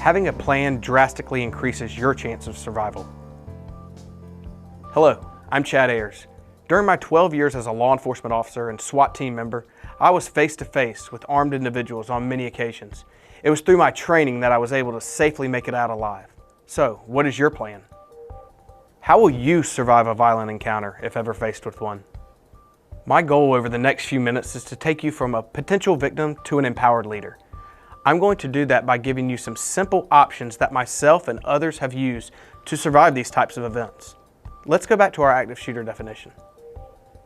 Having a plan drastically increases your chance of survival. Hello, I'm Chad Ayers. During my 12 years as a law enforcement officer and SWAT team member, I was face to face with armed individuals on many occasions. It was through my training that I was able to safely make it out alive. So, what is your plan? How will you survive a violent encounter if ever faced with one? My goal over the next few minutes is to take you from a potential victim to an empowered leader. I'm going to do that by giving you some simple options that myself and others have used to survive these types of events. Let's go back to our active shooter definition.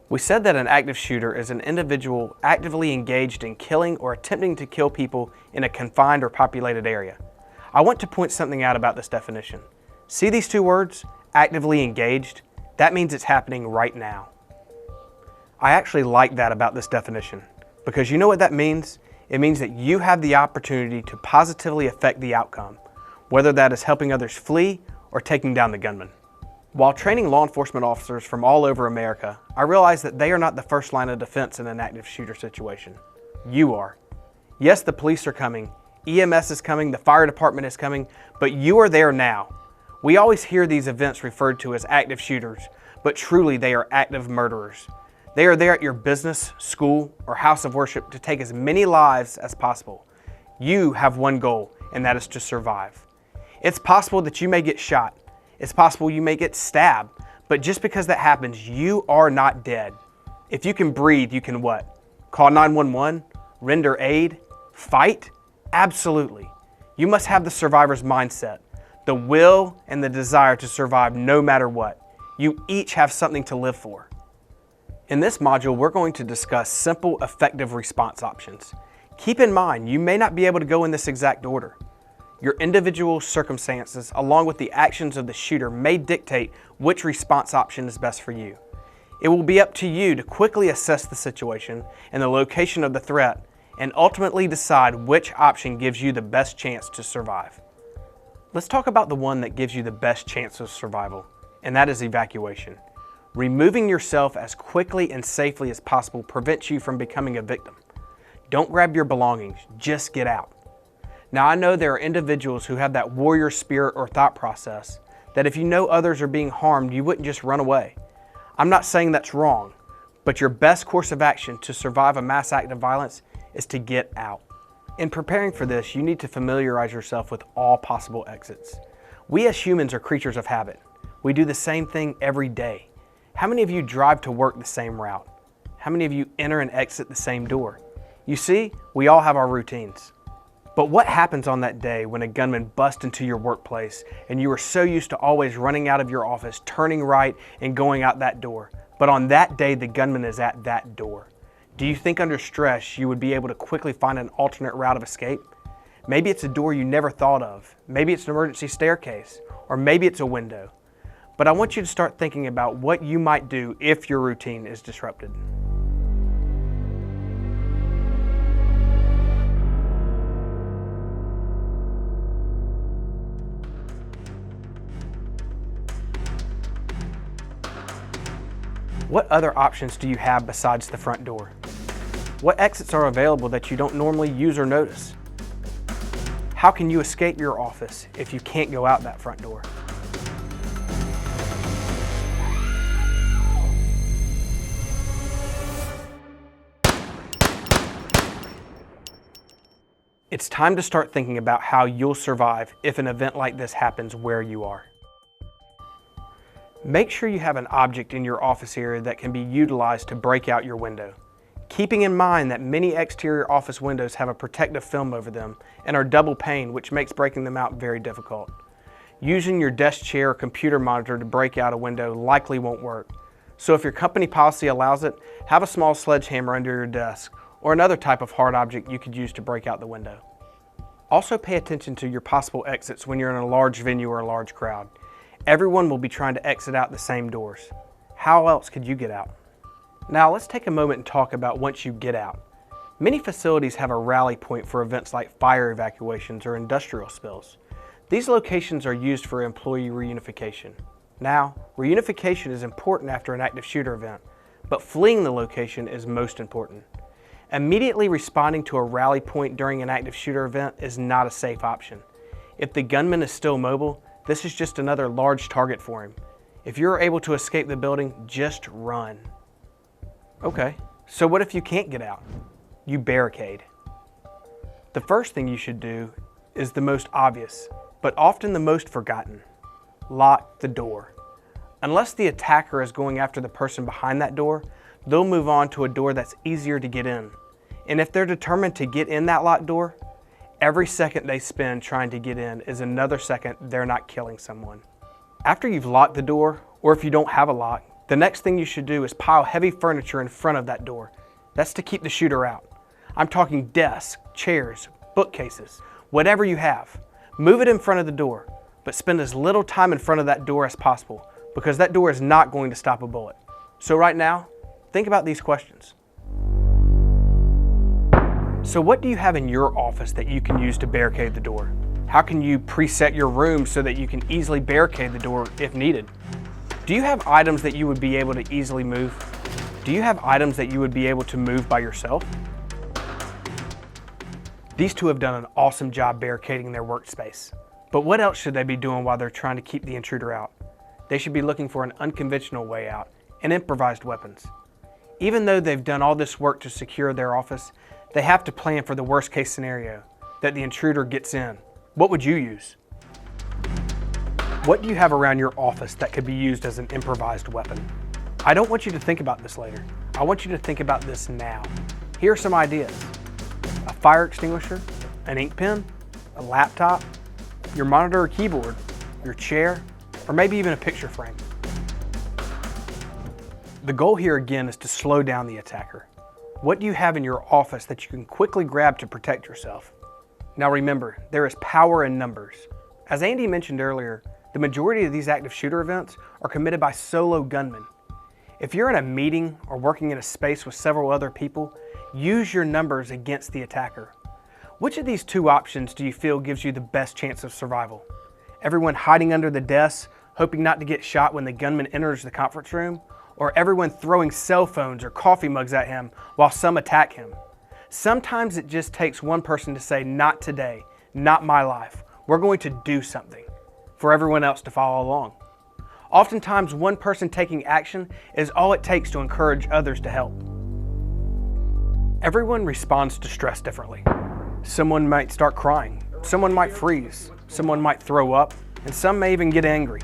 We said that an active shooter is an individual actively engaged in killing or attempting to kill people in a confined or populated area. I want to point something out about this definition. See these two words, actively engaged? That means it's happening right now. I actually like that about this definition because you know what that means? It means that you have the opportunity to positively affect the outcome, whether that is helping others flee or taking down the gunman. While training law enforcement officers from all over America, I realize that they are not the first line of defense in an active shooter situation. You are. Yes, the police are coming, EMS is coming, the fire department is coming, but you are there now. We always hear these events referred to as active shooters, but truly they are active murderers. They are there at your business, school, or house of worship to take as many lives as possible. You have one goal, and that is to survive. It's possible that you may get shot. It's possible you may get stabbed, but just because that happens, you are not dead. If you can breathe, you can what? Call 911? Render aid? Fight? Absolutely. You must have the survivor's mindset, the will and the desire to survive no matter what. You each have something to live for. In this module, we're going to discuss simple, effective response options. Keep in mind, you may not be able to go in this exact order. Your individual circumstances, along with the actions of the shooter, may dictate which response option is best for you. It will be up to you to quickly assess the situation and the location of the threat, and ultimately decide which option gives you the best chance to survive. Let's talk about the one that gives you the best chance of survival, and that is evacuation. Removing yourself as quickly and safely as possible prevents you from becoming a victim. Don't grab your belongings, just get out. Now I know there are individuals who have that warrior spirit or thought process that if you know others are being harmed, you wouldn't just run away. I'm not saying that's wrong, but your best course of action to survive a mass act of violence is to get out. In preparing for this, you need to familiarize yourself with all possible exits. We as humans are creatures of habit. We do the same thing every day. How many of you drive to work the same route? How many of you enter and exit the same door? You see, we all have our routines. But what happens on that day when a gunman busts into your workplace and you are so used to always running out of your office, turning right and going out that door? But on that day, the gunman is at that door. Do you think under stress you would be able to quickly find an alternate route of escape? Maybe it's a door you never thought of. Maybe it's an emergency staircase, or maybe it's a window. But I want you to start thinking about what you might do if your routine is disrupted. What other options do you have besides the front door? What exits are available that you don't normally use or notice? How can you escape your office if you can't go out that front door? It's time to start thinking about how you'll survive if an event like this happens where you are. Make sure you have an object in your office area that can be utilized to break out your window. Keeping in mind that many exterior office windows have a protective film over them and are double pane, which makes breaking them out very difficult. Using your desk chair or computer monitor to break out a window likely won't work. So if your company policy allows it, have a small sledgehammer under your desk or another type of hard object you could use to break out the window. Also pay attention to your possible exits when you're in a large venue or a large crowd. Everyone will be trying to exit out the same doors. How else could you get out? Now let's take a moment and talk about once you get out. Many facilities have a rally point for events like fire evacuations or industrial spills. These locations are used for employee reunification. Now, reunification is important after an active shooter event, but fleeing the location is most important. Immediately responding to a rally point during an active shooter event is not a safe option. If the gunman is still mobile, this is just another large target for him. If you're able to escape the building, just run. Okay, so what if you can't get out? You barricade. The first thing you should do is the most obvious, but often the most forgotten. Lock the door. Unless the attacker is going after the person behind that door, they'll move on to a door that's easier to get in. And if they're determined to get in that locked door, every second they spend trying to get in is another second they're not killing someone. After you've locked the door, or if you don't have a lock, the next thing you should do is pile heavy furniture in front of that door. That's to keep the shooter out. I'm talking desks, chairs, bookcases, whatever you have. Move it in front of the door, but spend as little time in front of that door as possible, because that door is not going to stop a bullet. So right now, think about these questions. So what do you have in your office that you can use to barricade the door? How can you preset your room so that you can easily barricade the door if needed? Do you have items that you would be able to easily move? Do you have items that you would be able to move by yourself? These two have done an awesome job barricading their workspace. But what else should they be doing while they're trying to keep the intruder out? They should be looking for an unconventional way out and improvised weapons. Even though they've done all this work to secure their office, they have to plan for the worst case scenario, that the intruder gets in. What would you use? What do you have around your office that could be used as an improvised weapon? I don't want you to think about this later. I want you to think about this now. Here are some ideas. A fire extinguisher, an ink pen, a laptop, your monitor or keyboard, your chair, or maybe even a picture frame. The goal here again is to slow down the attacker. What do you have in your office that you can quickly grab to protect yourself? Now remember, there is power in numbers. As Andy mentioned earlier, the majority of these active shooter events are committed by solo gunmen. If you're in a meeting or working in a space with several other people, use your numbers against the attacker. Which of these two options do you feel gives you the best chance of survival? Everyone hiding under the desk, hoping not to get shot when the gunman enters the conference room? Or everyone throwing cell phones or coffee mugs at him while some attack him? Sometimes it just takes one person to say, "Not today, not my life. We're going to do something," for everyone else to follow along. Oftentimes, one person taking action is all it takes to encourage others to help. Everyone responds to stress differently. Someone might start crying, someone might freeze, someone might throw up, and some may even get angry.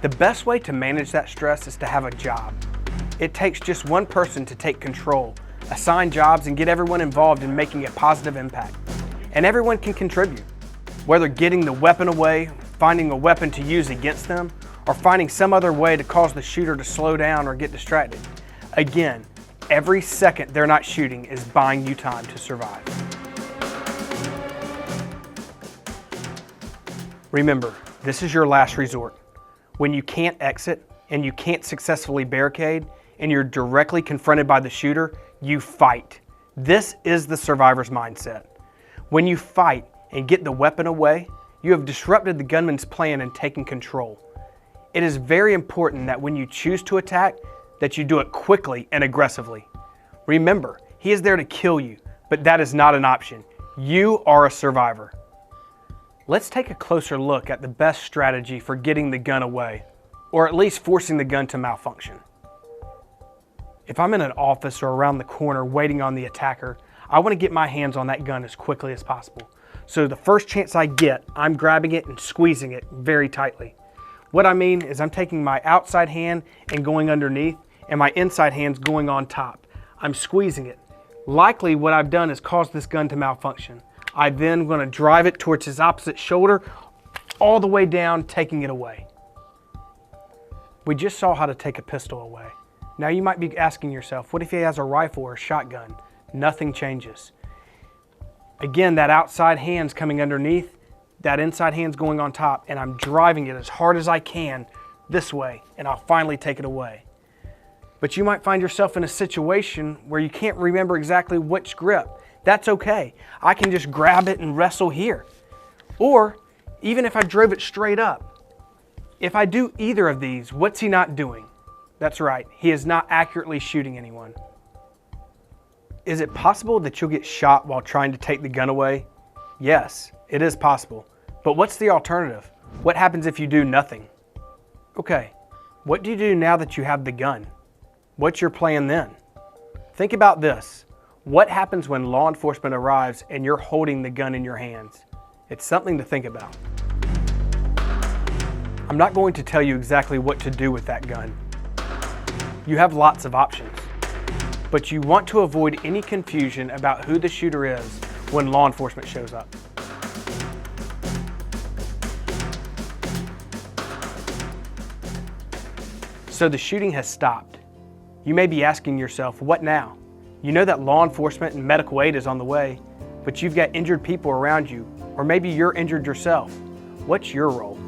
The best way to manage that stress is to have a job. It takes just one person to take control, assign jobs, and get everyone involved in making a positive impact. And everyone can contribute. Whether getting the weapon away, finding a weapon to use against them, or finding some other way to cause the shooter to slow down or get distracted. Again, every second they're not shooting is buying you time to survive. Remember, this is your last resort. When you can't exit and you can't successfully barricade and you're directly confronted by the shooter, you fight. This is the survivor's mindset. When you fight and get the weapon away, you have disrupted the gunman's plan and taken control. It is very important that when you choose to attack, that you do it quickly and aggressively. Remember, he is there to kill you, but that is not an option. You are a survivor. Let's take a closer look at the best strategy for getting the gun away, or at least forcing the gun to malfunction. If I'm in an office or around the corner waiting on the attacker, I want to get my hands on that gun as quickly as possible. So the first chance I get, I'm grabbing it and squeezing it very tightly. What I mean is I'm taking my outside hand and going underneath, and my inside hand's going on top. I'm squeezing it. Likely what I've done is caused this gun to malfunction. I then going to drive it towards his opposite shoulder, all the way down, taking it away. We just saw how to take a pistol away. Now you might be asking yourself, what if he has a rifle or a shotgun? Nothing changes. Again, that outside hand's coming underneath, that inside hand's going on top, and I'm driving it as hard as I can this way, and I'll finally take it away. But you might find yourself in a situation where you can't remember exactly which grip. That's okay. I can just grab it and wrestle here. Or even if I drove it straight up. If I do either of these, what's he not doing? That's right, he is not accurately shooting anyone. Is it possible that you'll get shot while trying to take the gun away? Yes, it is possible. But what's the alternative? What happens if you do nothing? Okay, what do you do now that you have the gun? What's your plan then? Think about this. What happens when law enforcement arrives and you're holding the gun in your hands? It's something to think about. I'm not going to tell you exactly what to do with that gun. You have lots of options, but you want to avoid any confusion about who the shooter is when law enforcement shows up. So the shooting has stopped. You may be asking yourself, what now? You know that law enforcement and medical aid is on the way, but you've got injured people around you, or maybe you're injured yourself. What's your role?